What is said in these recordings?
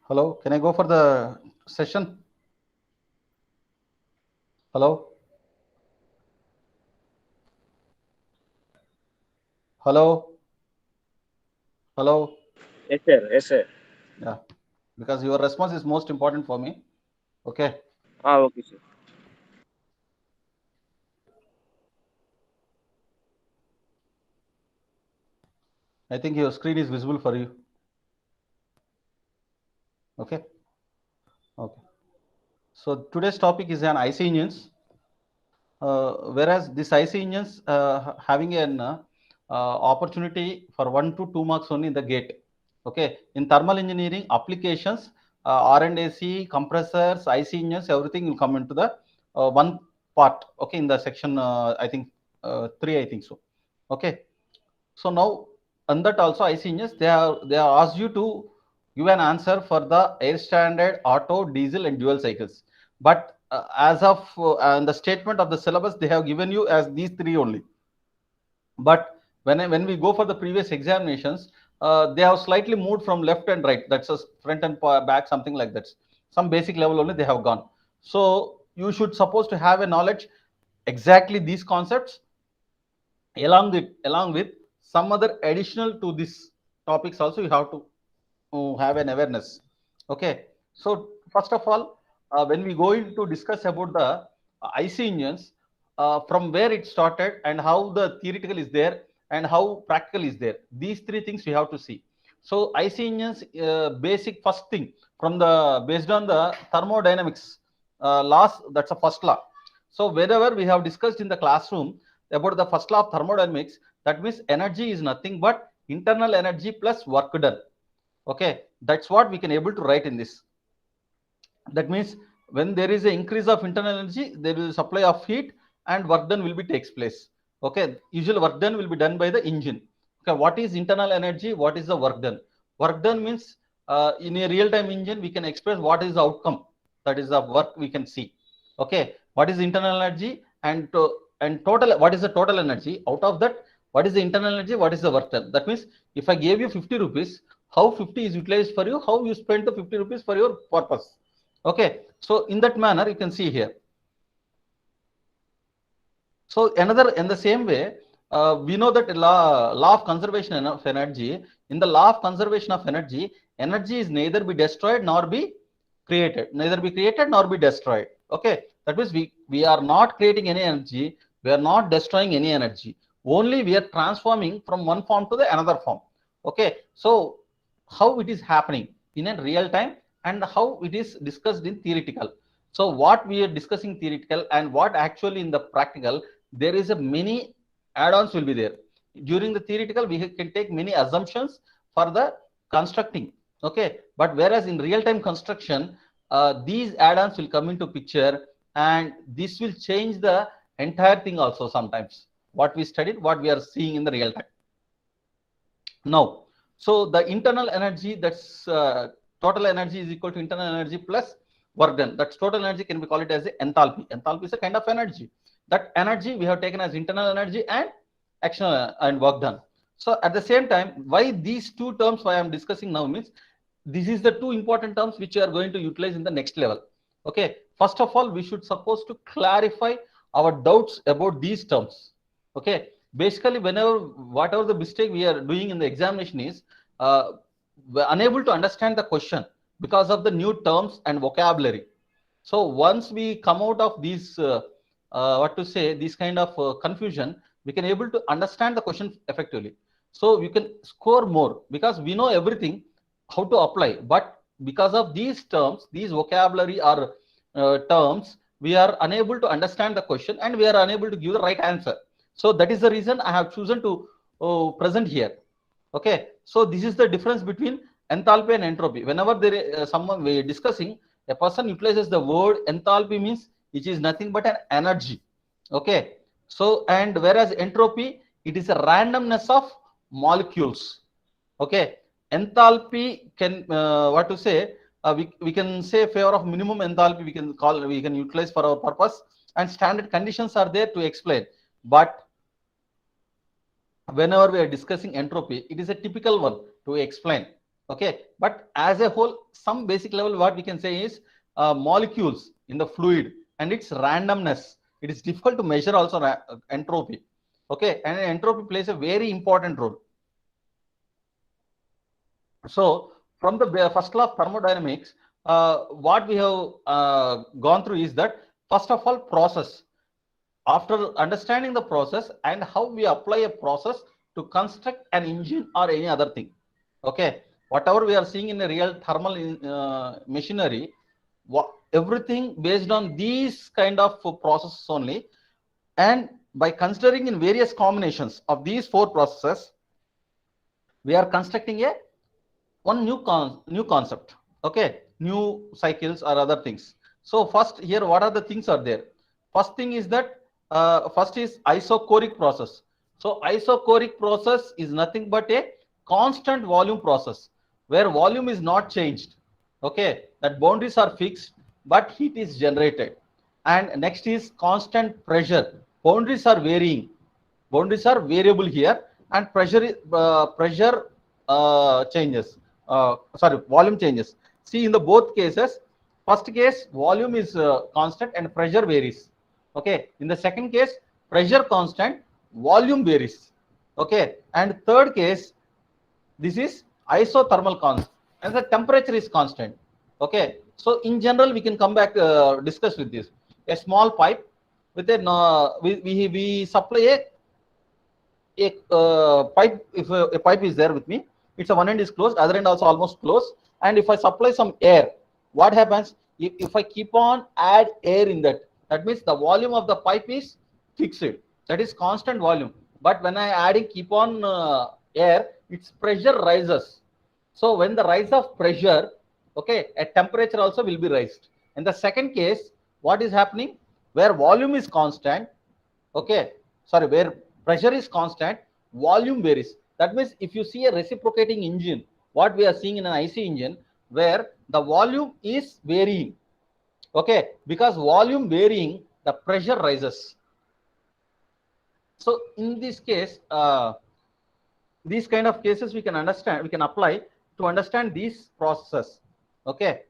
Hello, can I go for the session? Hello? Hello? Hello? Yes, sir. Yes, sir. Yeah, because your response is most important for me. Okay. Okay, sir. I think your screen is visible for you. Okay. Okay. So today's topic is an IC engines. Whereas this IC engines having an opportunity for 1 to 2 marks only in the gate. Okay. In thermal engineering applications, R&AC, compressors, IC engines, everything will come into the one part. Okay. In the section, I think 3, I think so. Okay. So now, on that also IC engines, they have asked you to give an answer for the air standard, auto, diesel, and dual cycles. But as of the statement of the syllabus, they have given you as these three only. But when we go for the previous examinations, they have slightly moved from left and right. That's a front and back, something like that. Some basic level only they have gone. So you should supposed to have a knowledge exactly these concepts along with some other additional to this topics also you have to have an awareness. Okay, so first of all, when we go into discuss about the IC engines, from where it started and how the theoretical is there and how practical is there, these three things we have to see. So IC engines, basic first thing from the based on the thermodynamics laws, that's a first law. So wherever we have discussed in the classroom about the first law of thermodynamics, that means energy is nothing but internal energy plus work done. Okay, that's what we can able to write in this. That means when there is an increase of internal energy, there is a supply of heat and work done will be takes place. Okay, usual work done will be done by the engine. Okay, what is internal energy, what is the work done? Work done means in a real time engine we can express what is the outcome, that is the work we can see. Okay, what is internal energy and total, what is the total energy out of that, what is the internal energy, what is the work done. That means if I gave you 50 rupees, how 50 is utilized for you, how you spend the 50 rupees for your purpose. Okay, so in that manner you can see here. So another in the same way, we know that law of conservation of energy. In the law of conservation of energy, energy is neither be destroyed nor be created, neither be created nor be destroyed. Okay, that means we are not creating any energy, we are not destroying any energy. Only we are transforming from one form to the another form. Okay, so how it is happening in a real time and how it is discussed in theoretical. So what we are discussing theoretical and what actually in the practical, there is a many add-ons will be there. During the theoretical we can take many assumptions for the constructing. Okay, but whereas in real-time construction, these add-ons will come into picture and this will change the entire thing also sometimes, what we studied, what we are seeing in the real time now. So the internal energy, that's total energy is equal to internal energy plus work done. That's total energy can be called it as a enthalpy. Enthalpy is a kind of energy. That energy we have taken as internal energy and action and work done. So at the same time, why these two terms why I'm discussing now means this is the two important terms which you are going to utilize in the next level. Okay, first of all we should suppose to clarify our doubts about these terms. Okay, basically whenever whatever the mistake we are doing in the examination is, we're unable to understand the question because of the new terms and vocabulary. So once we come out of these what to say, this kind of confusion, we can able to understand the question effectively. So you can score more because we know everything how to apply, but because of these terms, these vocabulary or terms, we are unable to understand the question and we are unable to give the right answer. So that is the reason I have chosen to present here. Okay, so this is the difference between enthalpy and entropy. Whenever there is someone we are discussing, a person utilizes the word enthalpy means which is nothing but an energy. Okay, so and whereas entropy, it is a randomness of molecules. Okay, enthalpy can what to say, we can say favor of minimum enthalpy, we can utilize for our purpose, and standard conditions are there to explain. But whenever we are discussing entropy, it is a typical one to explain. Okay, but as a whole, some basic level what we can say is molecules in the fluid and its randomness. It is difficult to measure also entropy. Okay, and entropy plays a very important role. So from the first law of thermodynamics, what we have gone through is that first of all, process. After understanding the process and how we apply a process to construct an engine or any other thing, okay, whatever we are seeing in a real thermal machinery, everything based on these kind of processes only. And by considering in various combinations of these four processes, we are constructing a one new concept, okay, new cycles or other things. So first here, what are the things are there? First thing is that first is isochoric process. So isochoric process is nothing but a constant volume process where volume is not changed, okay, that boundaries are fixed but heat is generated. And next is constant pressure, boundaries are varying, boundaries are variable here, and pressure changes, volume changes. See, in the both cases, first case volume is constant and pressure varies. Okay, in the second case, pressure constant, volume varies. Okay, and third case, this is isothermal constant and the temperature is constant. Okay, so in general we can come back discuss with this. A small pipe with a we supply a pipe. If a pipe is there with me, it's a one end is closed, other end also almost closed, and if I supply some air, what happens if I keep on add air in that, that means the volume of the pipe is fixed, that is constant volume. But when I adding keep on air, its pressure rises. So when the rise of pressure, okay, a temperature also will be raised. In the second case, what is happening, where volume is constant, okay, sorry, where pressure is constant, volume varies. That means if you see a reciprocating engine, what we are seeing in an IC engine, where the volume is varying, okay, because volume varying, the pressure rises. So in this case, these kind of cases we can understand, we can apply to understand these processes. Okay,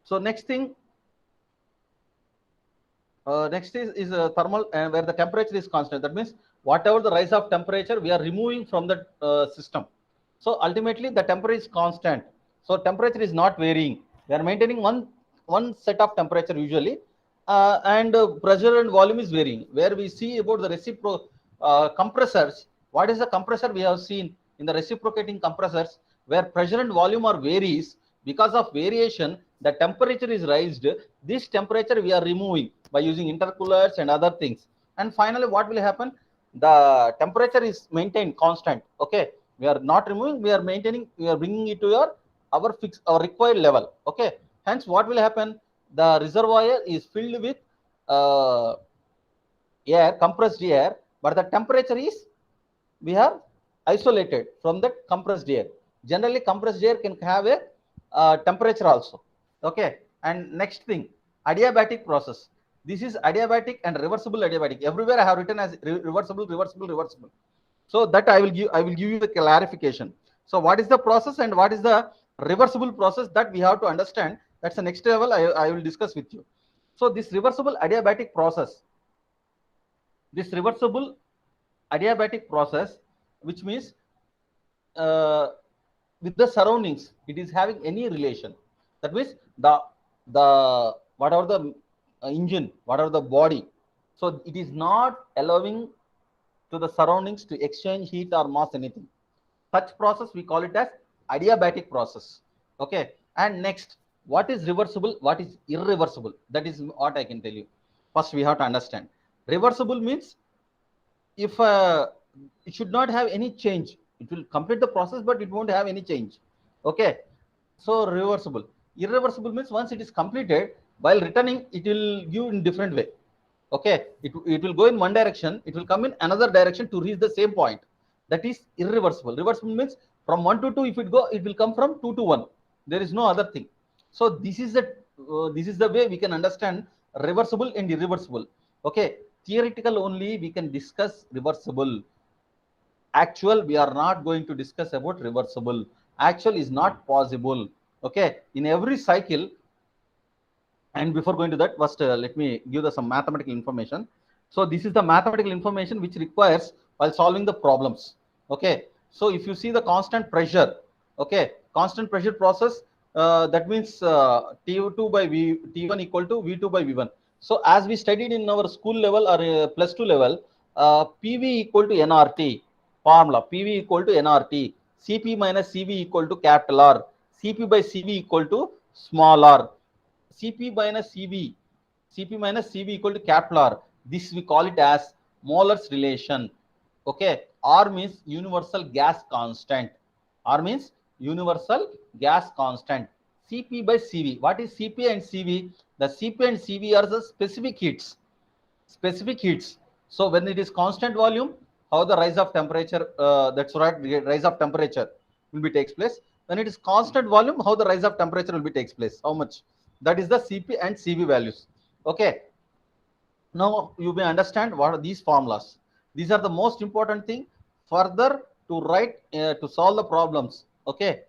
so next thing, next is thermal, where the temperature is constant. That means whatever the rise of temperature we are removing from the system. So ultimately the temperature is constant. So temperature is not varying. We are maintaining one set of temperature usually, and pressure and volume is varying. Where we see about the compressors, what is the compressor we have seen in the reciprocating compressors, where pressure and volume are varies. Because of variation, the temperature is raised. This temperature we are removing by using intercoolers and other things. And finally, what will happen? The temperature is maintained constant. Okay, we are not removing, we are maintaining, we are bringing it to our fixed, our required level. Okay, hence what will happen? The reservoir is filled with uh, air, compressed air, but the temperature is, we have isolated from that compressed air. Generally compressed air can have a temperature also. Okay, and next thing, adiabatic process. This is adiabatic and reversible adiabatic. Everywhere I have written as reversible, reversible, reversible. So that I will give you the clarification. So what is the process and what is the reversible process, that we have to understand. That's the next level I will discuss with you. So this reversible adiabatic process, this reversible adiabatic process, which means with the surroundings, it is having any relation. That means the whatever the engine, whatever the body, so it is not allowing to the surroundings to exchange heat or mass, anything. Such process we call it as adiabatic process. Okay, and next, what is reversible, what is irreversible, that is what I can tell you. First we have to understand. Reversible means if it should not have any change, it will complete the process but it won't have any change. Okay, so reversible. Irreversible means once it is completed, while returning it will give in different way. Okay, it will go in one direction, it will come in another direction to reach the same point. That is irreversible. Reversible means from 1 to 2, if it go, it will come from 2 to 1. There is no other thing. So this is the way we can understand reversible and irreversible. Okay, theoretical only we can discuss reversible. Actual, we are not going to discuss about reversible. Actual is not possible. Okay, in every cycle. And before going to that, first let me give some mathematical information. So this is the mathematical information which requires while solving the problems. Okay, so if you see the constant pressure, okay, constant pressure process, that means T2 by T1 equal to V2 by V1. So as we studied in our school level or plus 2 level, PV equal to NRT formula. PV equal to NRT. CP minus CV equal to capital R. CP by CV equal to small r. Cp minus Cv, Cp minus Cv equal to capital R. This we call it as Molar's relation. Okay, R means universal gas constant. R means universal gas constant. Cp by Cv. What is Cp and Cv? The Cp and Cv are the specific heats. Specific heats. So when it is constant volume, how the rise of temperature, that's right, rise of temperature will be takes place. When it is constant volume, how the rise of temperature will be takes place. How much? That is the Cp and Cv values. Okay. Now you may understand what are these formulas. These are the most important thing further to write to solve the problems. Okay.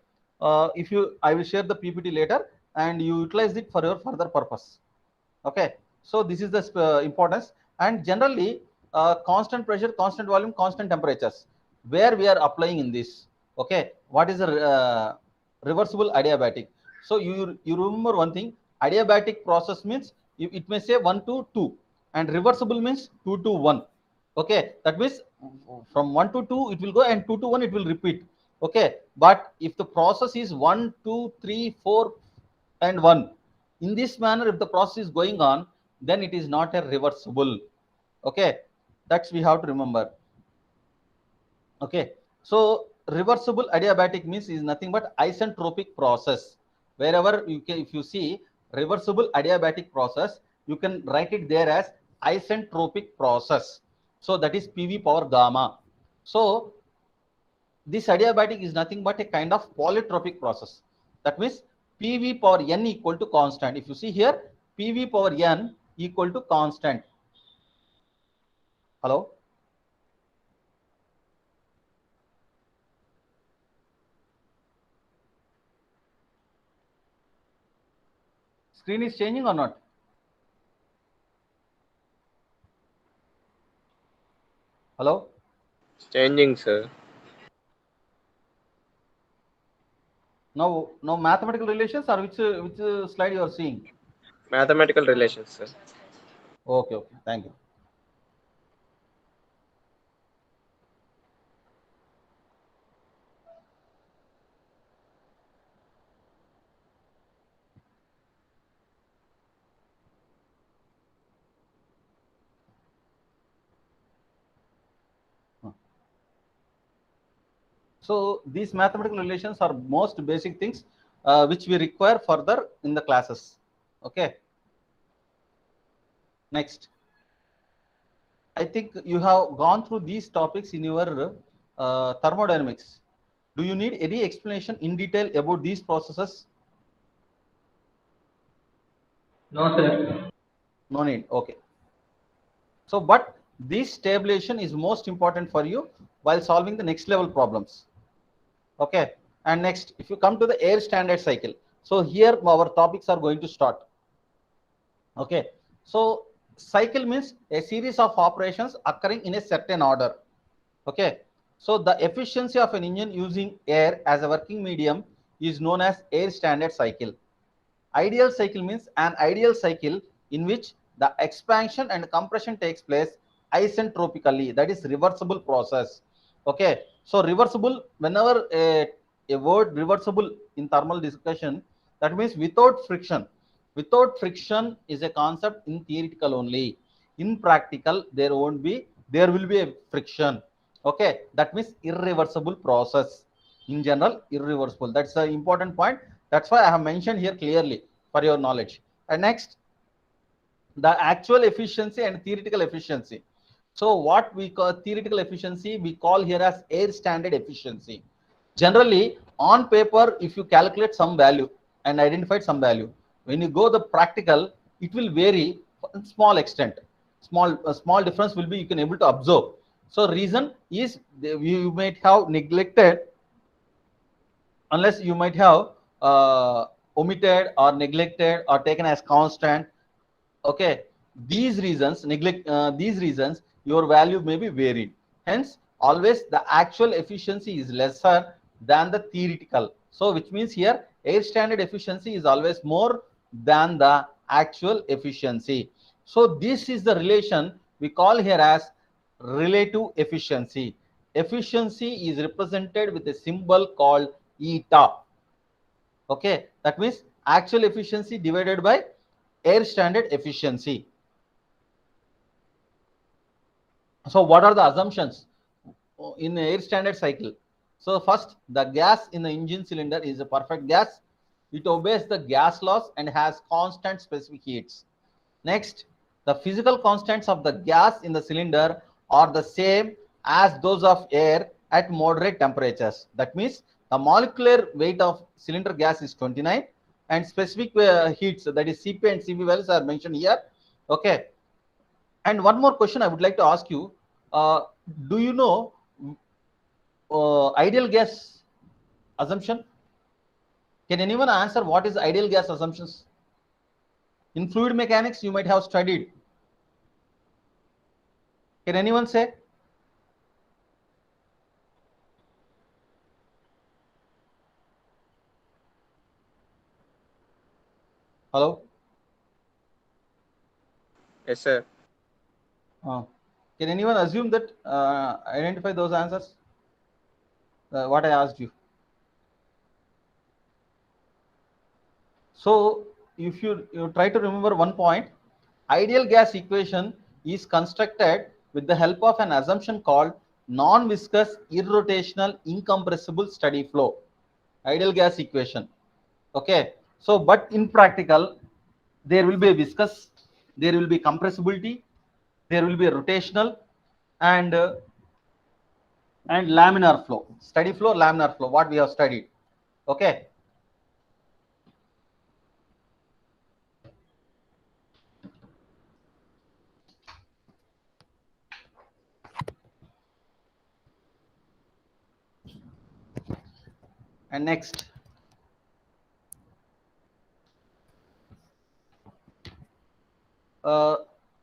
If you, I will share the PPT later and you utilize it for your further purpose. Okay, so this is the importance. And generally constant pressure, constant volume, constant temperatures, where we are applying in this. Okay, what is a reversible adiabatic? So you remember one thing, adiabatic process means it may say 1 to 2 and reversible means 2 to 1. Okay, that means from 1 to 2 it will go and 2 to 1 it will repeat. Okay, but if the process is 1 2 3 4 and 1, in this manner if the process is going on, then it is not a reversible. Okay, that's we have to remember. Okay, so reversible adiabatic means is nothing but isentropic process. Wherever you can, if you see reversible adiabatic process, you can write it there as isentropic process. So that is PV power gamma. So this adiabatic is nothing but a kind of polytropic process. That means PV power n equal to constant. If you see here, PV power n equal to constant. Hello? Screen is changing or not? Hello? Changing, sir. Now mathematical relations or which slide you are seeing? Mathematical relations, sir. Okay, thank you. So these mathematical relations are most basic things which we require further in the classes. Okay. Next, I think you have gone through these topics in your thermodynamics. Do you need any explanation in detail about these processes? No, sir. No need. Okay. So, but this stabilization is most important for you while solving the next level problems. Okay. And next, if you come to the air standard cycle, so here our topics are going to start. Okay. So, cycle means a series of operations occurring in a certain order. Okay. So, the efficiency of an engine using air as a working medium is known as air standard cycle. Ideal cycle means an ideal cycle in which the expansion and compression takes place isentropically, that is reversible process. Okay, so reversible, whenever a word reversible in thermal discussion, that means without friction. Without friction is a concept in theoretical only. In practical, there will be a friction. Okay, that means irreversible process. In general, irreversible. That's the important point. That's why I have mentioned here clearly for your knowledge. And next, the actual efficiency and theoretical efficiency. So what we call theoretical efficiency, we call here as air standard efficiency. Generally, on paper, if you calculate some value and identify some value, when you go the practical, it will vary in small extent. small difference will be you can able to observe. So reason is you might have neglected, unless you might have omitted or neglected or taken as constant. Okay, these reasons these reasons your value may be varied. Hence always the actual efficiency is lesser than the theoretical. So which means here air standard efficiency is always more than the actual efficiency. So this is the relation we call here as relative efficiency. Efficiency is represented with a symbol called eta. Okay, that means actual efficiency divided by air standard efficiency. So what are the assumptions in air standard cycle? So first, the gas in the engine cylinder is a perfect gas. It obeys the gas laws and has constant specific heats. Next, the physical constants of the gas in the cylinder are the same as those of air at moderate temperatures. That means the molecular weight of cylinder gas is 29 and specific heats, that is Cp and Cv values, are mentioned here. Okay. And one more question I would like to ask you. Do you know ideal gas assumption? Can anyone answer what is ideal gas assumptions? In fluid mechanics, you might have studied. Can anyone say? Hello? Yes, sir. Can anyone assume that, identify those answers? What I asked you. So if you try to remember one point, ideal gas equation is constructed with the help of an assumption called non-viscous, irrotational, incompressible steady flow. Ideal gas equation. Okay. So, but in practical, there will be a viscous, there will be compressibility, there will be a rotational, and laminar flow, steady flow, laminar flow, what we have studied. Okay. And next,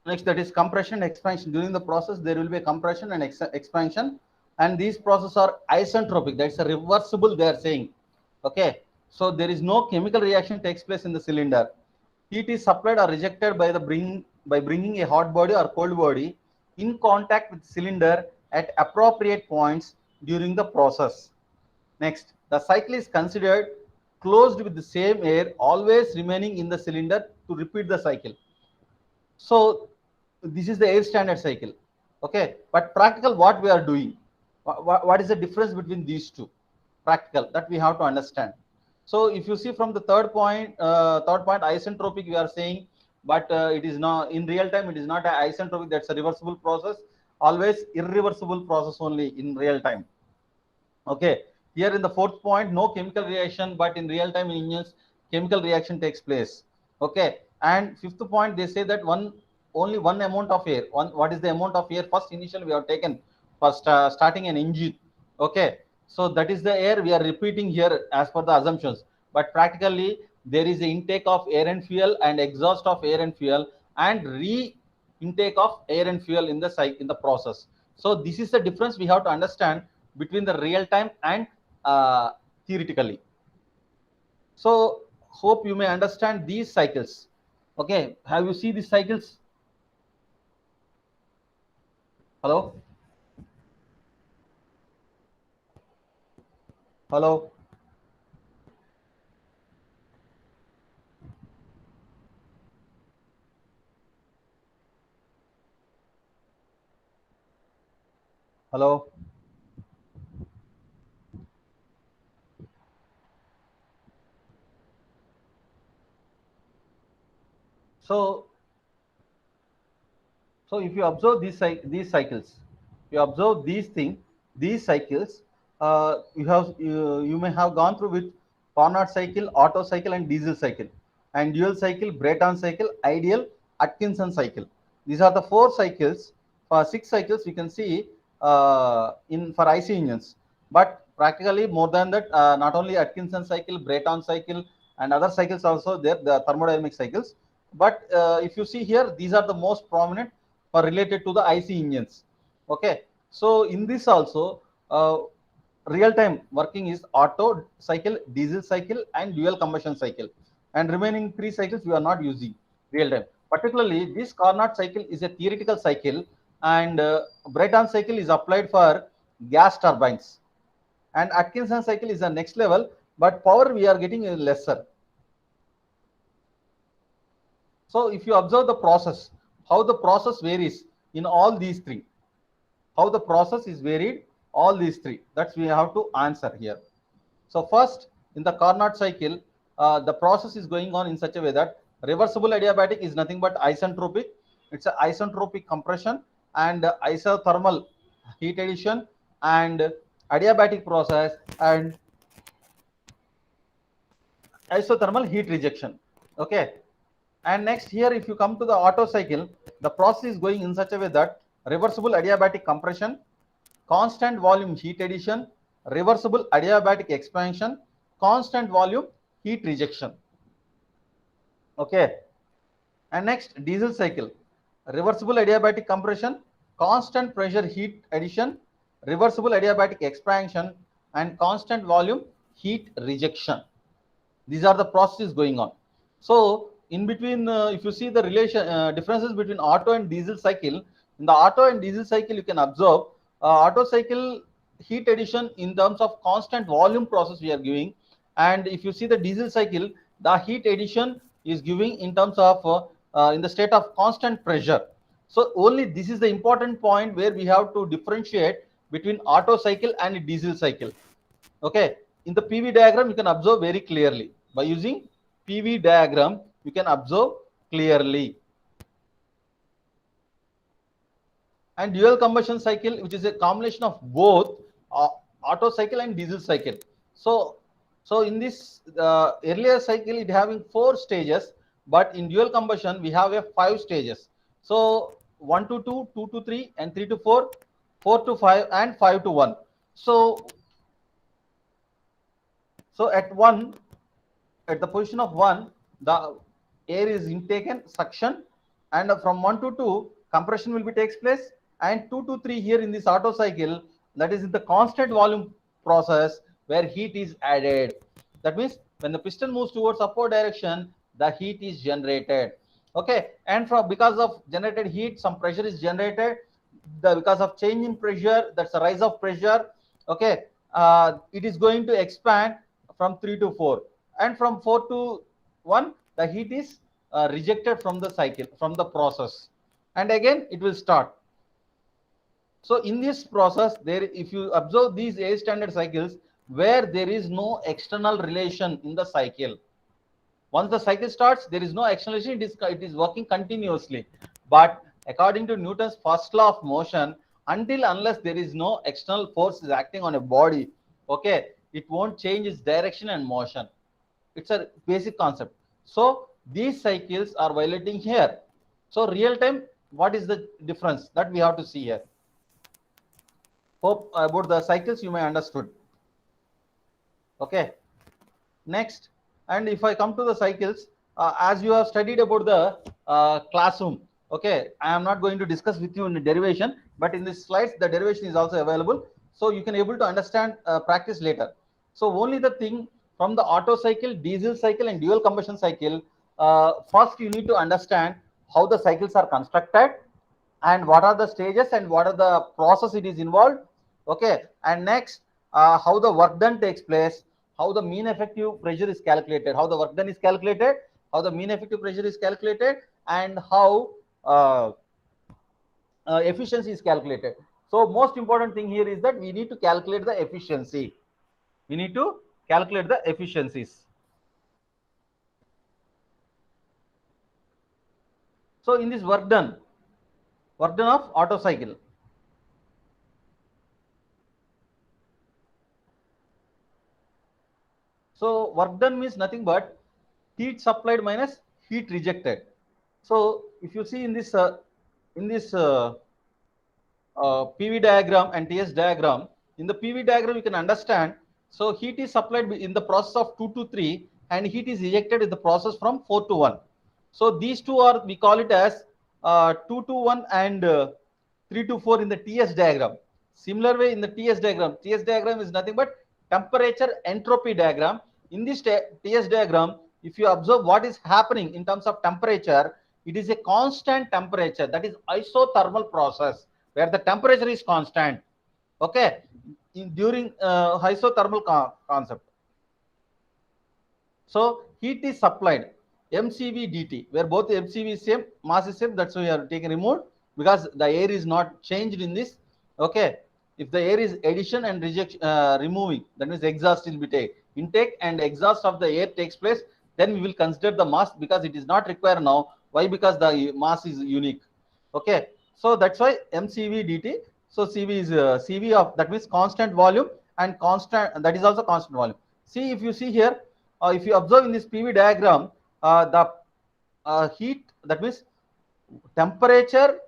next, that is compression, expansion. During the process there will be a compression and expansion, and these processes are isentropic, that's a reversible, they are saying. Okay, so there is no chemical reaction takes place in the cylinder. Heat is supplied or rejected by bringing a hot body or cold body in contact with cylinder at appropriate points during the process. Next, the cycle is considered closed with the same air always remaining in the cylinder to repeat the cycle. So this is the air standard cycle. Okay, but practical, what we are doing, what is the difference between these two? Practical, that we have to understand. So if you see from the third point isentropic we are saying, but it is not in real time, it is not an isentropic, that's a reversible process, always irreversible process only in real time. Okay, here in the fourth point, no chemical reaction, but in real time in engines chemical reaction takes place. Okay, and fifth point, they say that only one amount of air, what is the amount of air first initially we have taken for starting an engine. Okay, so that is the air we are repeating here as per the assumptions, but practically there is the intake of air and fuel and exhaust of air and fuel and intake of air and fuel in the in the process. So this is the difference we have to understand between the real time and theoretically. So hope you may understand these cycles. Okay, have you seen these cycles? Hello? Hello? Hello? So if you observe these cycles, you observe these cycles, you may have gone through with Carnot cycle, Otto cycle, and diesel cycle, and dual cycle, Brayton cycle, ideal, Atkinson cycle. These are the 4 cycles. For 6 cycles, we can see in for IC engines. But practically more than that, not only Atkinson cycle, Brayton cycle, and other cycles also there, the thermodynamic cycles. But if you see here, these are the most prominent for related to the IC engines. Okay, so in this also, real time working is Otto cycle, diesel cycle, and dual combustion cycle, and remaining 3 cycles we are not using real time. Particularly, this Carnot cycle is a theoretical cycle, and Brayton cycle is applied for gas turbines, and Atkinson cycle is the next level, but power we are getting lesser. So if you observe the process, how the process varies in all these 3, how the process is varied, all these 3, that's we have to answer here. So first, in the Carnot cycle, the process is going on in such a way that reversible adiabatic is nothing but isentropic. It's an isentropic compression and isothermal heat addition and adiabatic process and isothermal heat rejection. Okay. And next here, if you come to the Otto cycle, the process is going in such a way that reversible adiabatic compression, constant volume heat addition, reversible adiabatic expansion, constant volume heat rejection. Okay. And next, diesel cycle, reversible adiabatic compression, constant pressure heat addition, reversible adiabatic expansion, and constant volume heat rejection. These are the processes going on. So in between, if you see the relation differences between Otto and diesel cycle, in the Otto and diesel cycle, you can observe Otto cycle heat addition in terms of constant volume process we are giving, and if you see the diesel cycle, the heat addition is giving in terms of in the state of constant pressure. So only this is the important point where we have to differentiate between Otto cycle and diesel cycle. Okay, in the PV diagram you can observe very clearly. By using PV diagram you can observe clearly. And dual combustion cycle, which is a combination of both Otto cycle and diesel cycle. So in this earlier cycle it having 4 stages, but in dual combustion we have a 5 stages. So 1 to 2, 2 to 3, and 3 to 4, 4 to 5, and 5 to 1. So at 1, at the position of 1, the air is intaken, suction, and from 1 to 2, compression will be takes place, and 2 to 3 here in this Otto cycle, that is in the constant volume process where heat is added. That means when the piston moves towards upward direction, the heat is generated. Okay, and because of generated heat, some pressure is generated. Because of change in pressure, that's a rise of pressure. Okay, it is going to expand from 3 to 4, and from 4 to 1, the heat is rejected from the cycle, from the process, and again it will start. So in this process, there, if you observe these A standard cycles where there is no external relation in the cycle, once the cycle starts, there is no external relation, it is working continuously. But according to Newton's first law of motion, unless there is no external force is acting on a body, okay, it won't change its direction and motion. It's a basic concept. So these cycles are violating here. So real time, what is the difference that we have to see here? Hope about the cycles you may understood. Okay, next, and if I come to the cycles, as you have studied about the classroom, okay, I am not going to discuss with you in the derivation, but in this slides the derivation is also available, so you can able to understand practice later. So only the thing, from the Otto cycle, diesel cycle, and dual combustion cycle, first you need to understand how the cycles are constructed and what are the stages and what are the process it is involved. Okay, and next, how the work done takes place, how the mean effective pressure is calculated, how the work done is calculated, how the mean effective pressure is calculated, and how efficiency is calculated. So most important thing here is that we need to calculate the efficiency. We need to calculate the efficiencies. So in this work done of Otto cycle, so work done means nothing but heat supplied minus heat rejected. So if you see in this in this PV diagram and TS diagram, in the PV diagram you can understand, so heat is supplied in the process of 2 to 3 and heat is ejected in the process from 4 to 1. So these two are, we call it as 2 to 1 and 3 to 4 in the TS diagram. Similar way in the TS diagram is nothing but temperature entropy diagram. In this TS diagram, if you observe what is happening in terms of temperature, it is a constant temperature, that is isothermal process where the temperature is constant. Okay, during isothermal concept. So heat is supplied mcv dt, where both mcv is same, mass is same, that's why we are taking removed because the air is not changed in this. Okay, if the air is addition and rejection, removing, that means exhaust will be take intake and exhaust of the air takes place, then we will consider the mass because it is not required now. Why? Because the mass is unique. Okay, so that's why mcv dt. So cv is cv of, that means constant volume, and constant, that is also constant volume. See, if you see here, if you observe in this PV diagram, the heat, that means temperature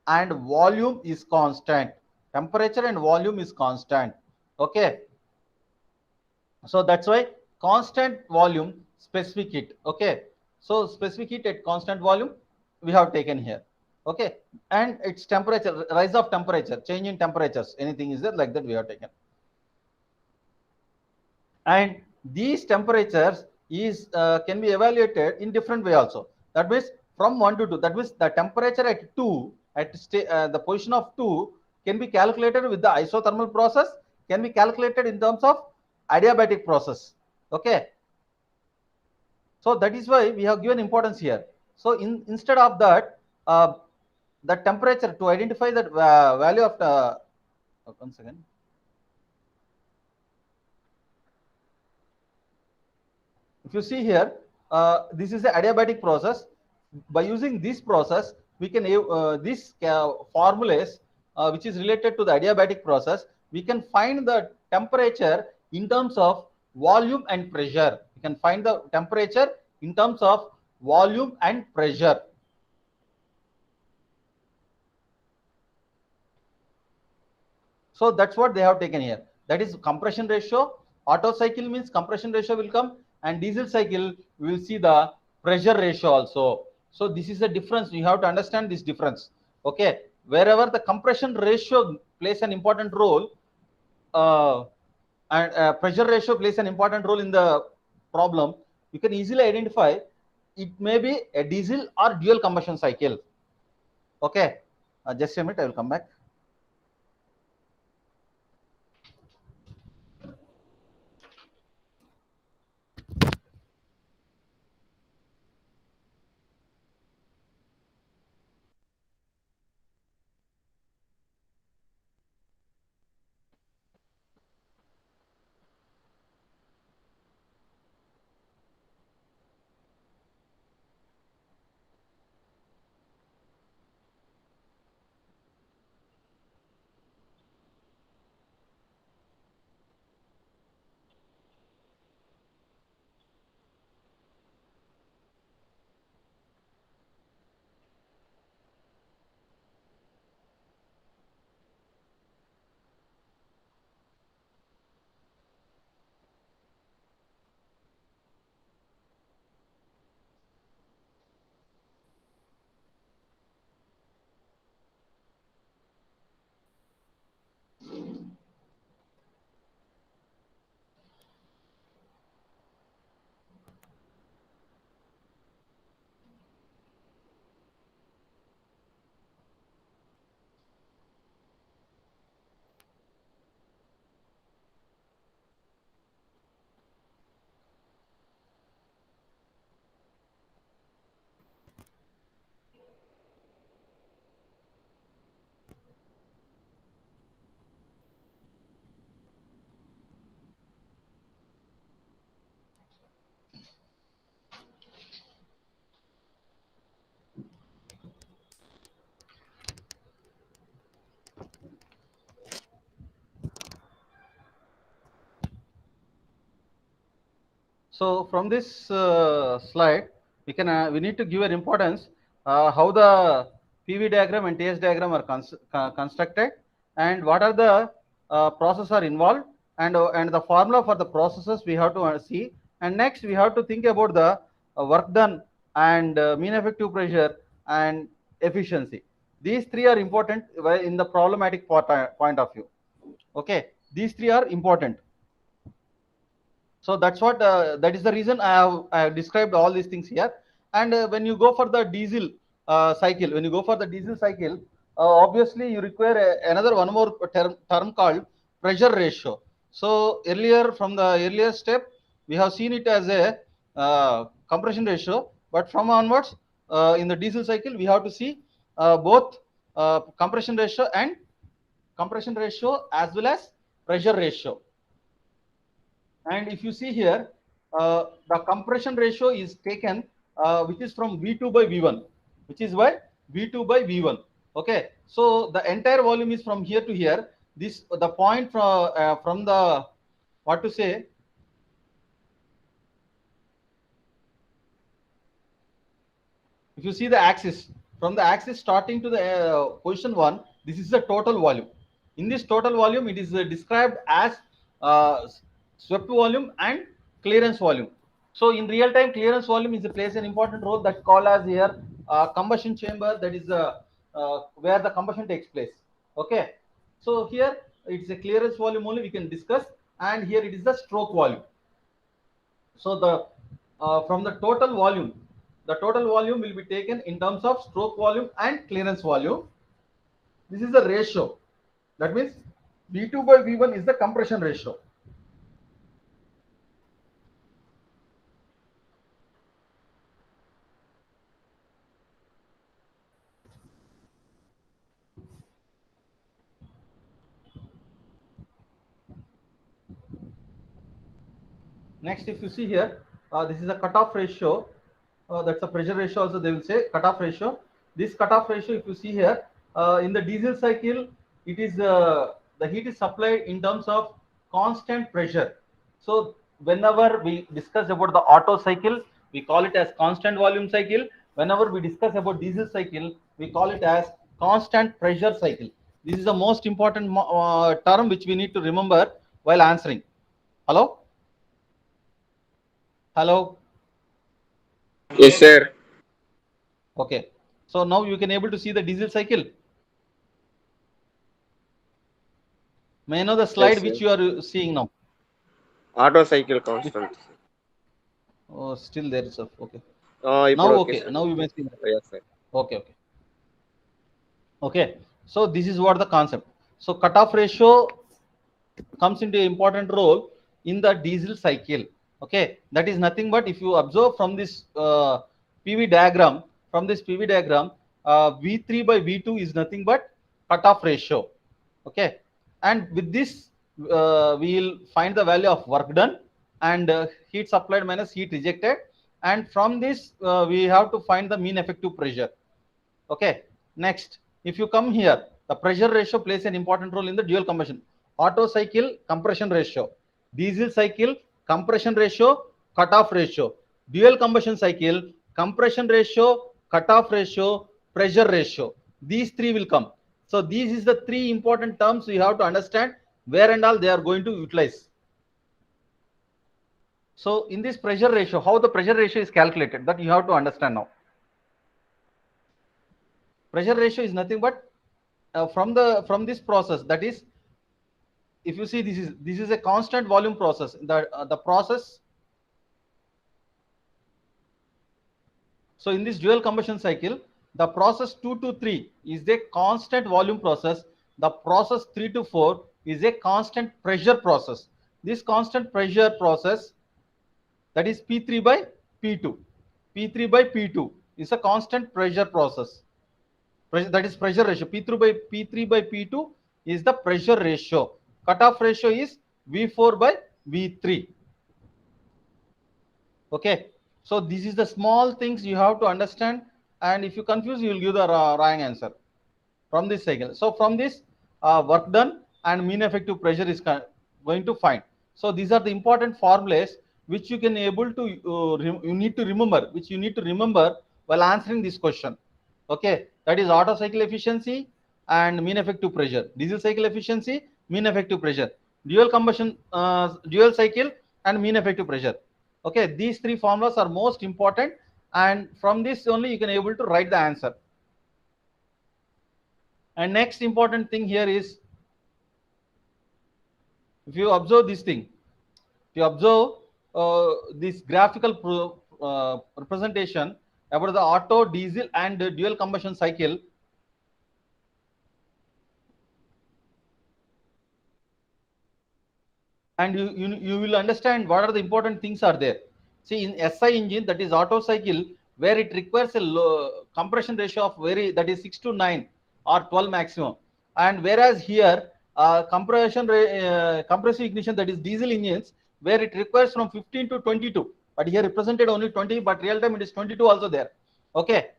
and volume is constant. Temperature and volume is constant. Okay, so that's why constant volume, specific heat. Okay, so specific heat at constant volume we have taken here. Okay, and its temperature, rise of temperature, change in temperatures, anything is there like that we have taken. And these temperatures is can be evaluated in different way also. That means from 1 to 2, that means the temperature at 2, at the position of 2 can be calculated with the isothermal process, can be calculated in terms of adiabatic process. Okay, so that is why we have given importance here. So instead of that, the temperature, to identify the value of the, once again, if you see here, this is the adiabatic process. By using this process, we can this formulas which is related to the adiabatic process, we can find the temperature in terms of volume and pressure. We can find the temperature in terms of volume and pressure. So that's what they have taken here. That is compression ratio. Otto cycle means compression ratio will come, and diesel cycle we will see the pressure ratio also. So this is a difference. You have to understand this difference. Okay, wherever the compression ratio plays an important role, and pressure ratio plays an important role in the problem, you can easily identify it may be a diesel or dual combustion cycle. Okay, just a minute, I will come back. So from this slide, we need to give an importance how the PV diagram and TS diagram are constructed, and what are the processes are involved, and the formula for the processes we have to see, and next we have to think about the work done and mean effective pressure and efficiency. These three are important in the problematic point of view. Okay, these three are important. So that's what that is the reason I have described all these things here. And when you go for the diesel cycle, obviously you require another one more term called pressure ratio. So earlier, from the earlier step, we have seen it as a compression ratio, but from onwards in the diesel cycle we have to see both compression ratio as well as pressure ratio. And if you see here, the compression ratio is taken, which is from V2 by V1, which is why V2 by V1. Okay, so the entire volume is from here to here. This the point from the what to say. If you see the axis, from the axis starting to the position 1, this is the total volume. In this total volume, it is described as swept volume and clearance volume. So in real time, clearance volume plays an important role, that called as here combustion chamber, that is where the combustion takes place. Okay, so here it's a clearance volume only we can discuss, and here it is the stroke volume. So the from the total volume will be taken in terms of stroke volume and clearance volume. This is the ratio. That means V2 by V1 is the compression ratio. Next, if you see here, this is a cutoff ratio. That's a pressure ratio also, they will say cutoff ratio. This cutoff ratio, if you see here, in the diesel cycle, it is the heat is supplied in terms of constant pressure. So whenever we discuss about the Otto cycle, we call it as constant volume cycle. Whenever we discuss about diesel cycle, we call it as constant pressure cycle. This is the most important term which we need to remember while answering. Hello? Hello? Yes, sir. Okay. So now you can able to see the diesel cycle. May I know the slide Yes, which sir. you are seeing now? Auto cycle constant. Oh, still there is. Okay. Now ఇప్పుడు okay. sir. Now you may see. Yes, sir. Okay. Okay. So this is what the concept. So cutoff ratio comes into an important role in the diesel cycle. Okay. That is nothing but, if you observe from this PV diagram, V3 by V2 is nothing but cutoff ratio. Okay. And with this, we will find the value of work done and heat supplied minus heat rejected. And from this, we have to find the mean effective pressure. Okay. Next, if you come here, the pressure ratio plays an important role in the dual combustion. Otto cycle, compression ratio. Diesel cycle, compression ratio, cutoff ratio. Dual combustion cycle, compression ratio, cutoff ratio, pressure ratio. These three will come. So these is the three important terms you have to understand where and all they are going to utilize. So in this pressure ratio, how the pressure ratio is calculated, that you have to understand now. Pressure ratio is nothing but from this process, that is, if you see, this is a constant volume process. The process. So in this dual combustion cycle, the process 2 to 3 is a constant volume process. The process 3 to 4 is a constant pressure process. This constant pressure process, that is P3 by P2. P3 by P2 is a constant pressure process. That is pressure ratio. P3 by P2 is the pressure ratio. Cutoff ratio is V4 by V3. Okay. So this is the small things you have to understand, and if you confuse, you will give the wrong answer from this cycle. So from this, work done and mean effective pressure is going to find. So these are the important formulas which you can able to you need to remember while answering this question. Okay, that is Otto cycle efficiency and mean effective pressure. Diesel cycle efficiency, mean effective pressure. Dual combustion, dual cycle, and mean effective pressure. Okay, these three formulas are most important, and from this only you can able to write the answer. And next important thing here is, if you observe this thing, if you observe this graphical representation about the Otto, diesel, and dual combustion cycle, and you will understand what are the important things are there. See, in SI engine, that is Otto cycle, where it requires a low compression ratio of that is 6 to 9 or 12 maximum, and whereas here compressive ignition, that is diesel engines, where it requires from 15 to 22, but here represented only 20, but real time it is 22 also there. Okay,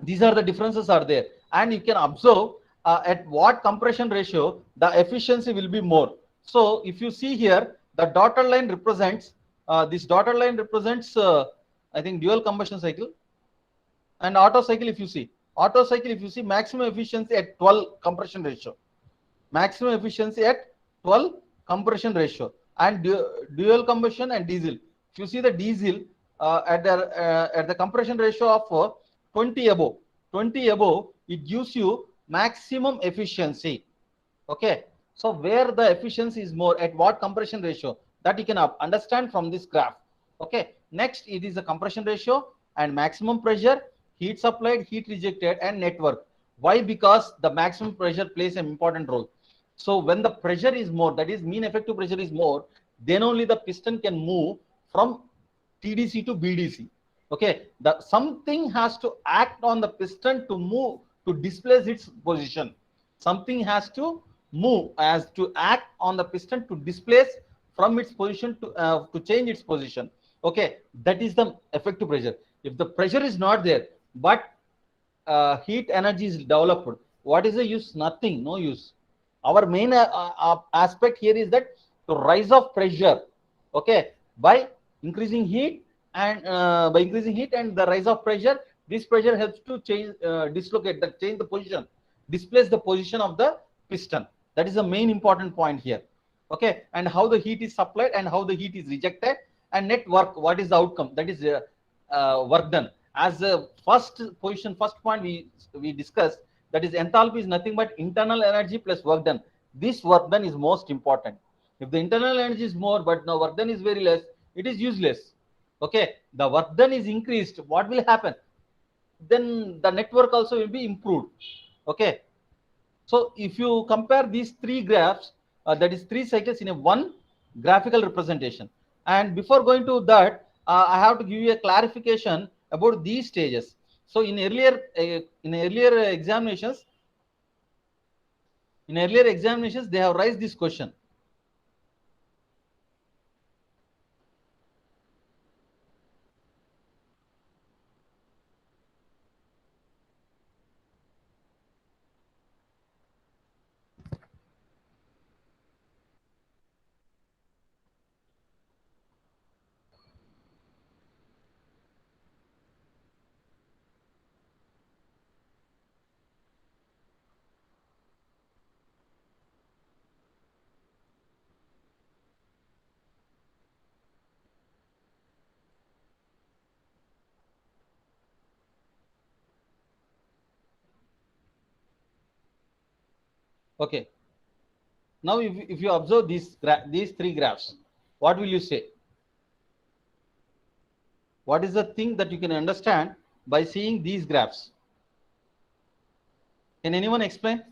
these are the differences are there, and you can observe at what compression ratio the efficiency will be more. So if you see here, the dotted line represents this dotted line represents I think dual combustion cycle, and Otto cycle. If you see Otto cycle, if you see maximum efficiency at 12 compression ratio, maximum efficiency at 12 compression ratio, and dual combustion and diesel. If you see the diesel at the compression ratio of 20 above, 20 above, it gives you maximum efficiency. Okay, so where the efficiency is more, at what compression ratio, that you can understand from this graph. Okay, next it is the compression ratio and maximum pressure, heat supplied, heat rejected, and network. Why? Because the maximum pressure plays an important role. So when the pressure is more, that is mean effective pressure is more, then only the piston can move from TDC to BDC. Okay, the something has to act on the piston to move, to displace its position. Something has to move as to act on the piston to displace from its position to change its position. Okay, that is the effective pressure. If the pressure is not there, but heat energy is developed, what is the use? Nothing, no use. Our main aspect here is that to rise of pressure, okay, by increasing heat, and by increasing heat and the rise of pressure, this pressure helps to change, dislocate, that change the position, displace the position of the piston. That is the main important point here. Okay, and how the heat is supplied and how the heat is rejected, and net work, what is the outcome, that is work done. As the first point we discussed, that is enthalpy is nothing but internal energy plus work done. This work done is most important. If the internal energy is more but now work done is very less, it is useless. Okay, the work done is increased, what will happen? Then the network also will be improved. Okay, so if you compare these three graphs, that is three cycles in a one graphical representation. And before going to that, I have to give you a clarification about these stages. So in earlier examinations, they have raised this question. Okay, now if you observe these three graphs, what will you say? What is the thing that you can understand by seeing these graphs? Can anyone explain?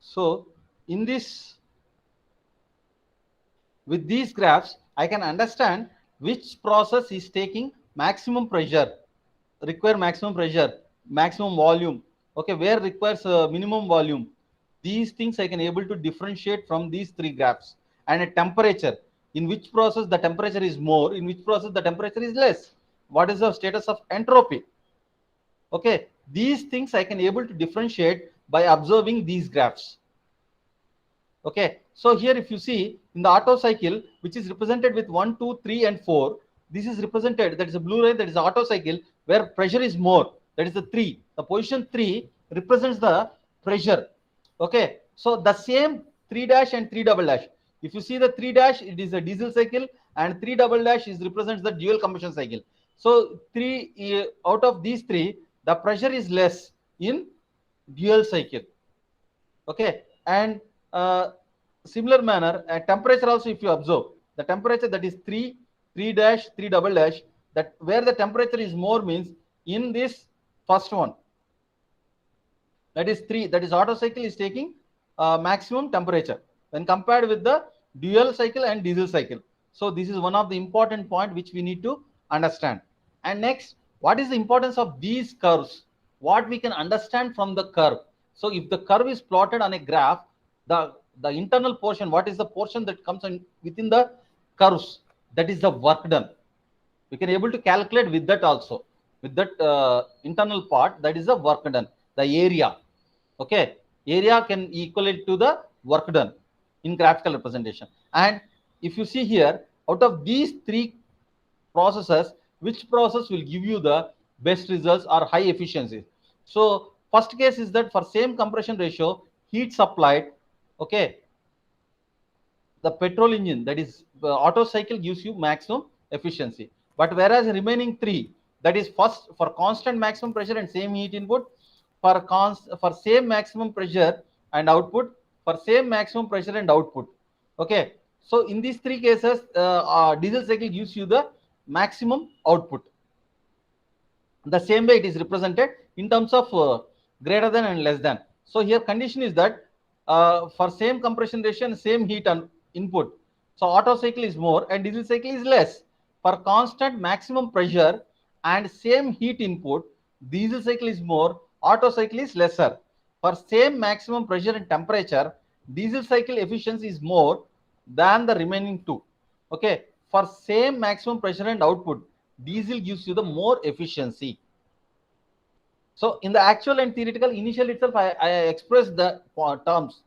So in this, with these graphs, I can understand which process is taking maximum pressure, require maximum pressure, maximum volume. Okay, where requires minimum volume. These things I can able to differentiate from these three graphs. And a temperature, in which process the temperature is more, in which process the temperature is less. What is the status of entropy? Okay, these things I can able to differentiate by observing these graphs. Okay, So here, if you see in the Otto cycle, which is represented with 1, 2, 3, and 4, this is represented, that is a blue line, that is the Otto cycle, where pressure is more. That is the 3. The position 3 represents the pressure. Okay. So the same 3 dash and 3 double dash. If you see the 3 dash, it is a diesel cycle, and 3 double dash is represents the dual combustion cycle. So out of these 3, the pressure is less in dual cycle. Okay. And similar manner, temperature also, if you observe, the temperature, that is 3 dash, 3 double dash, that where the temperature is more means in this first one, that is 3, that is Otto cycle is taking maximum temperature when compared with the dual cycle and diesel cycle. So this is one of the important point which we need to understand. And next, what is the importance of these curves? What we can understand from the curve? So if the curve is plotted on a graph, the internal portion, what is the portion that comes in within the curves? That is the work done. We can able to calculate with that also. With that internal part, that is the work done, the area. Okay, area can equate to the work done in graphical representation. And if you see here, out of these 3 processes, which process will give you the best results or high efficiency? So first case is that for same compression ratio, heat supplied, okay, the petrol engine, that is Otto cycle, gives you maximum efficiency. But whereas remaining 3, that is first for constant maximum pressure and same heat input, for same maximum pressure and output, for same maximum pressure and output. Okay. So in these 3 cases, diesel cycle gives you the maximum output. The same way it is represented in terms of greater than and less than. So here condition is that for same compression ratio and same heat and input, so Otto cycle is more and diesel cycle is less. For constant maximum pressure and same heat input, diesel cycle is more, Otto cycle is lesser. For same maximum pressure and temperature, diesel cycle efficiency is more than the remaining 2. Okay. For same maximum pressure and output, diesel gives you the more efficiency. So in the actual and theoretical, initial itself, I expressed the terms.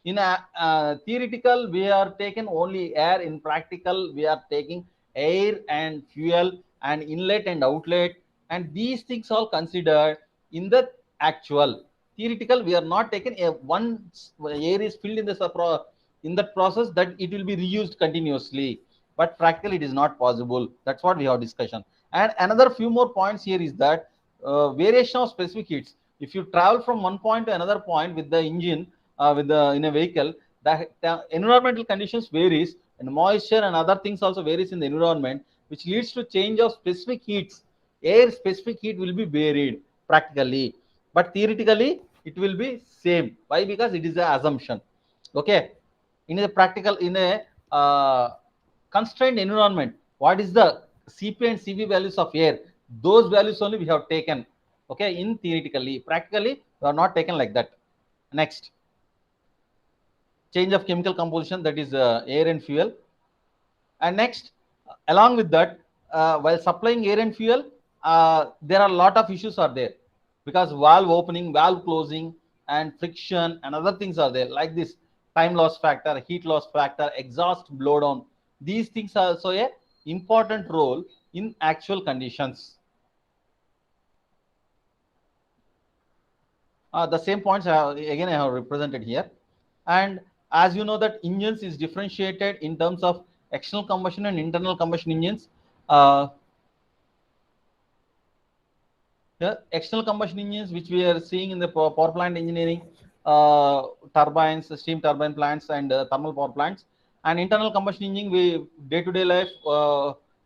In a theoretical, we are taking only air. In practical, we are taking air and fuel and inlet and outlet, and these things all considered in the actual. Theoretical, we are not taking once air is filled in that process, that it will be reused continuously. But practically, it is not possible. That's what we have discussion. And another few more points here is that variation of specific heats. If you travel from one point to another point with the engine, in a vehicle, the environmental conditions varies, and moisture and other things also varies in the environment, which leads to change of specific heats. Air specific heat will be varied practically, but theoretically it will be same. Why? Because it is an assumption. Okay. In a practical, in a constrained environment, what is the Cp and Cv values of air? Those values only we have taken. Okay. In theoretically, practically we are not taken like that. Next, change of chemical composition, that is air and fuel. And next, along with that, while supplying air and fuel, there are a lot of issues are there, because valve opening, valve closing, and friction and other things are there, like this time loss factor, heat loss factor, exhaust blowdown. These things are also a important role in actual conditions. The same points again I have represented here. And as you know that engines is differentiated in terms of external combustion and internal combustion engines. External combustion engines, which we are seeing in the power plant engineering, turbines, steam turbine plants, and thermal power plants. And internal combustion engine, we day-to-day life,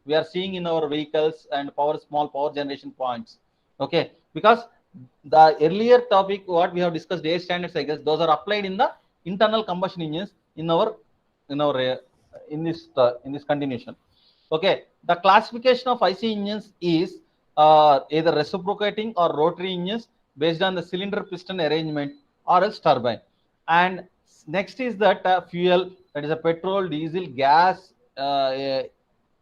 we are seeing in our vehicles and small power generation points. Okay, because the earlier topic what we have discussed, air standard cycles, those are applied in the internal combustion engines in this continuation. Okay, the classification of IC engines is either reciprocating or rotary engines based on the cylinder piston arrangement, or else turbine. And next is that fuel, that is a petrol, diesel, gas,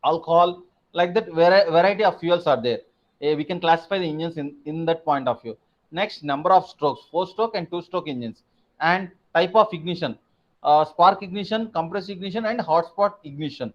alcohol, like that variety of fuels are there. We can classify the engines in that point of view. Next, number of strokes, 4-stroke and 2-stroke engines, and type of ignition. spark ignition, compressed ignition, and hotspot ignition.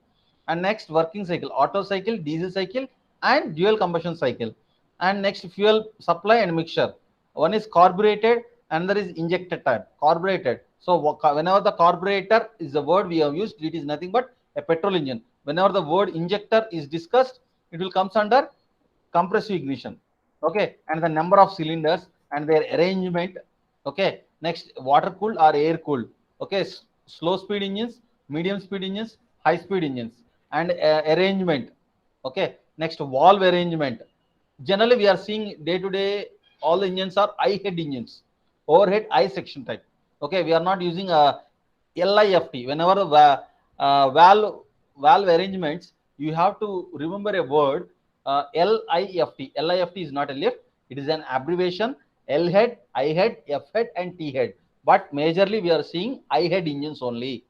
And next, working cycle, Otto cycle, diesel cycle, and dual combustion cycle. And next, fuel supply and mixture. One is carbureted, another is injected type. Carbureted. So whenever the carburetor is the word we have used, it is nothing but a petrol engine. Whenever the word injector is discussed, it will comes under compressive ignition. Okay, and the number of cylinders and their arrangement. Okay, next, water cooled or air cooled. Okay, slow speed engines, medium speed engines, high speed engines, and arrangement. Okay, next, valve arrangement. Generally we are seeing day to day all the engines are I head engines, overhead I section type. Okay, we are not using a lift. Whenever valve arrangements, you have to remember a word, lift. Lift is not a lift, it is an abbreviation. L head, I head, F head, and T head, but majorly we are seeing I head engines only.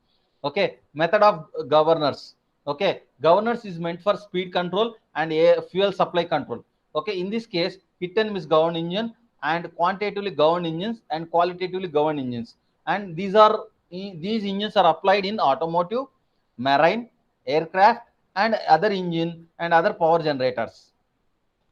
Okay, method of governors. Okay, governors is meant for speed control and fuel supply control. Okay, in this case, hit and miss governed engine, and quantitatively governed engines, and qualitatively governed engines. And these engines are applied in automotive, marine, aircraft, and other engine and other power generators.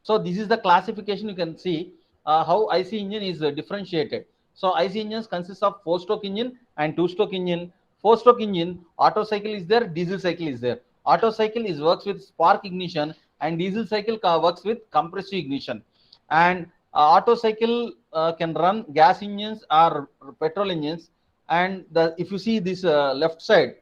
So this is the classification. You can see how IC engine is differentiated. So IC engines consist of 4-stroke engine and 2-stroke engine. 4-stroke engine, Otto cycle is there, diesel cycle is there. Otto cycle is works with spark ignition, and diesel cycle works with compressive ignition. And Otto cycle can run gas engines or petrol engines. And if you see this left side,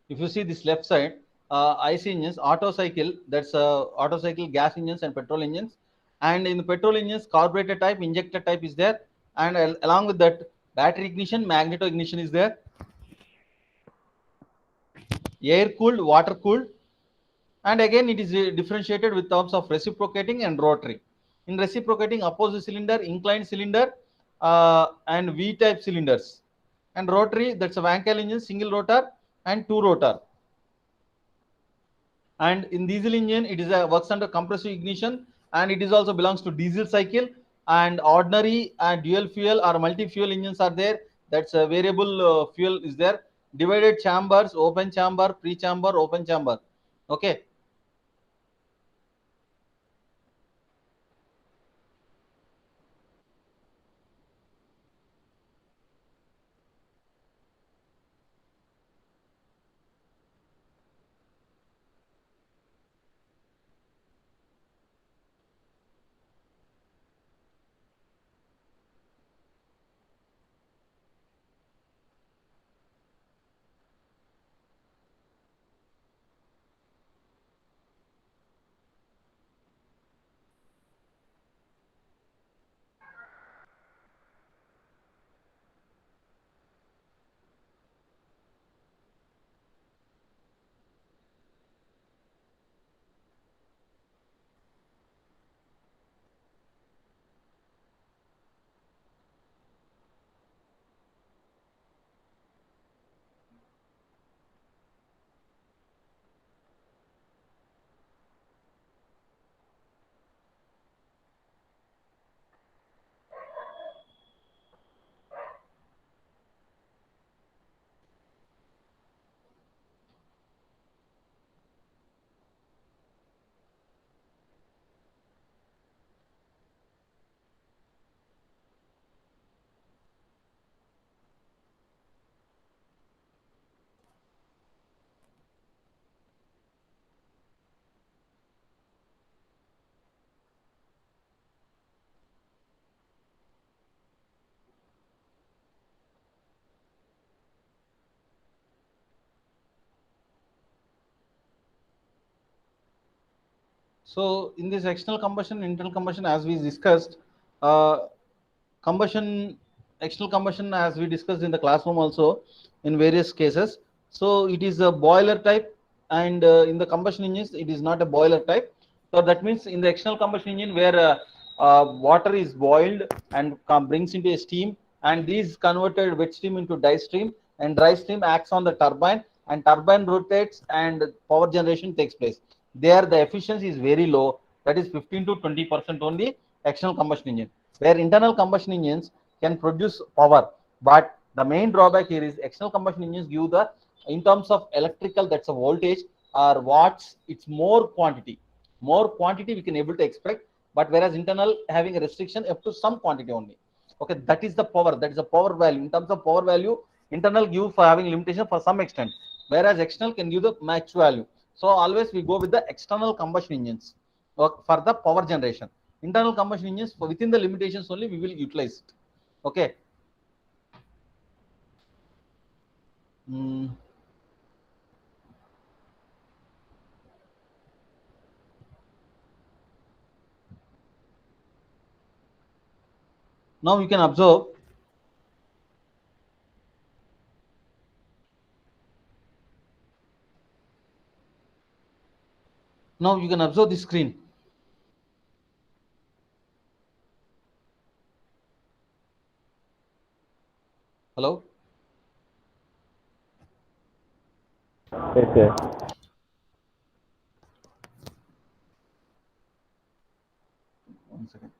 if you see this left side, IC engines, Otto cycle, that's Otto cycle gas engines and petrol engines. And in the petrol engines, carburetor type, injector type is there. And along with that, battery ignition, magneto ignition is there. Air cooled, water cooled. And again, it is differentiated with terms of reciprocating and rotary. In reciprocating, opposite cylinder, inclined cylinder, and V-type cylinders. And rotary, that's a Wankel engine, single rotor and 2 rotor. And in diesel engine, it is works under compressive ignition, and it is also belongs to diesel cycle. And ordinary and dual fuel or multi-fuel engines are there. That's a variable fuel is there. Divided chambers, open chamber, pre-chamber, open chamber. Okay. So in this external combustion, internal combustion, as we discussed, uh, combustion, external combustion, as we discussed in the classroom also in various cases. So it is a boiler type, and in the combustion engines, it is not a boiler type. So that means in the external combustion engine where water is boiled and brings into a steam, and these converted wet steam into dry stream, and dry stream acts on the turbine, and turbine rotates and power generation takes place. There the efficiency is very low, that is 15 to 20% only external combustion engine. Where internal combustion engines can produce power, but the main drawback here is external combustion engines give the, in terms of electrical, that's a voltage or watts, it's more quantity we can able to expect, but whereas internal having a restriction up to some quantity only. Okay, that is the power, that is the power value. In terms of power value, internal give for having limitation for some extent, whereas external can give the max value. So always we go with the external combustion engines for the power generation. Internal combustion engines, for within the limitations only we will utilize it. Okay. Mm. Now you can observe, now you can observe the screen. Hello. Yes, sir. One second.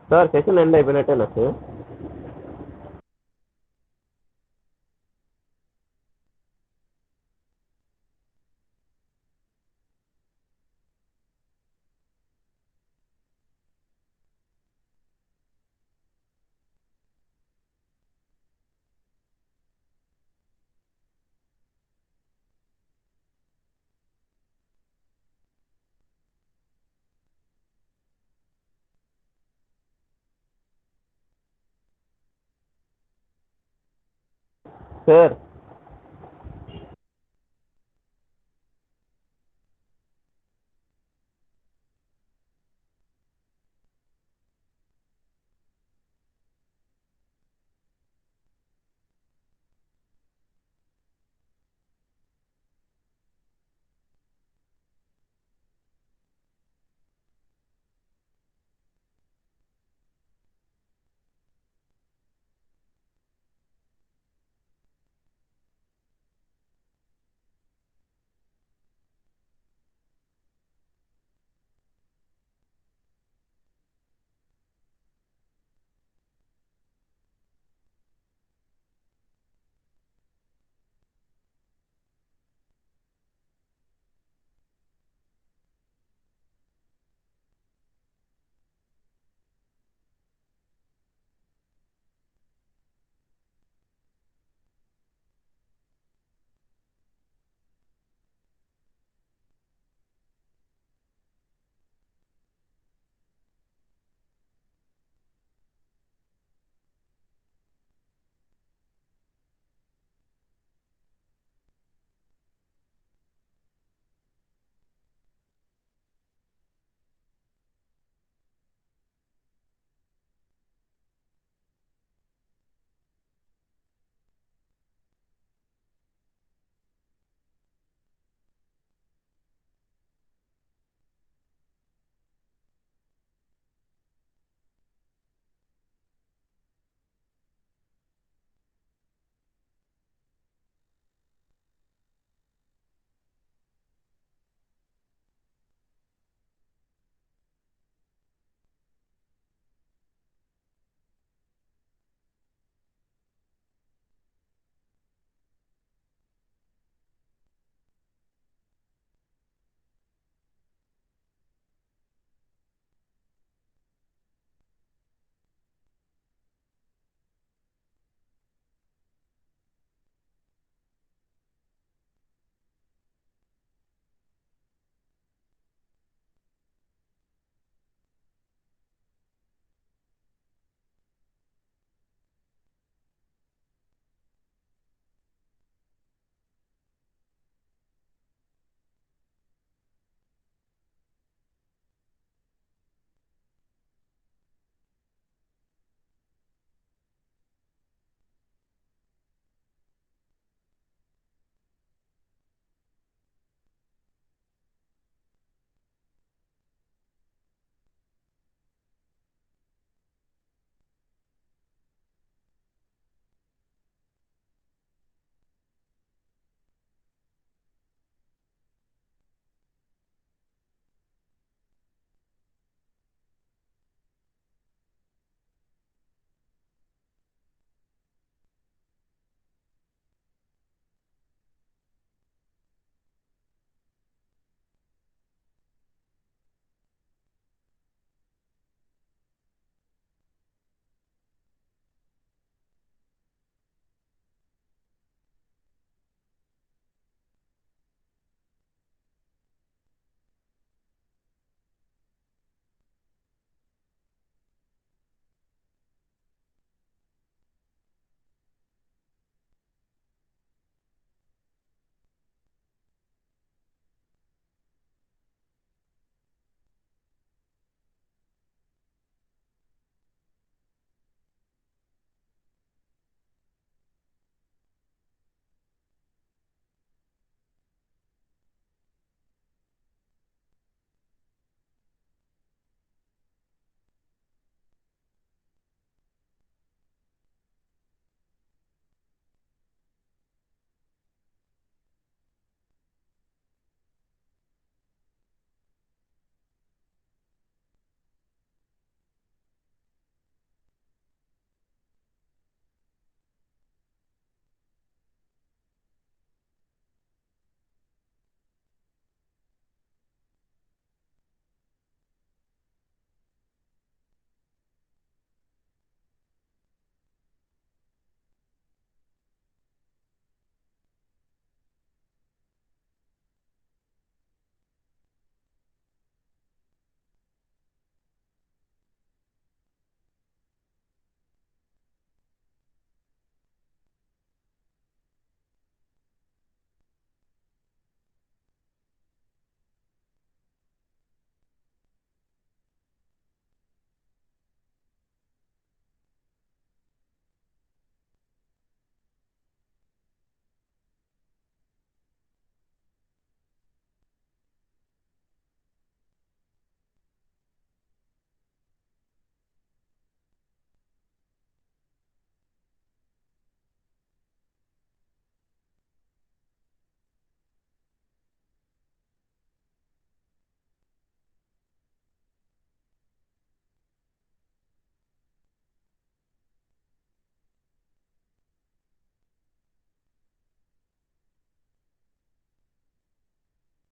Sir session end అయిపోయినట్టేనా sir? Sir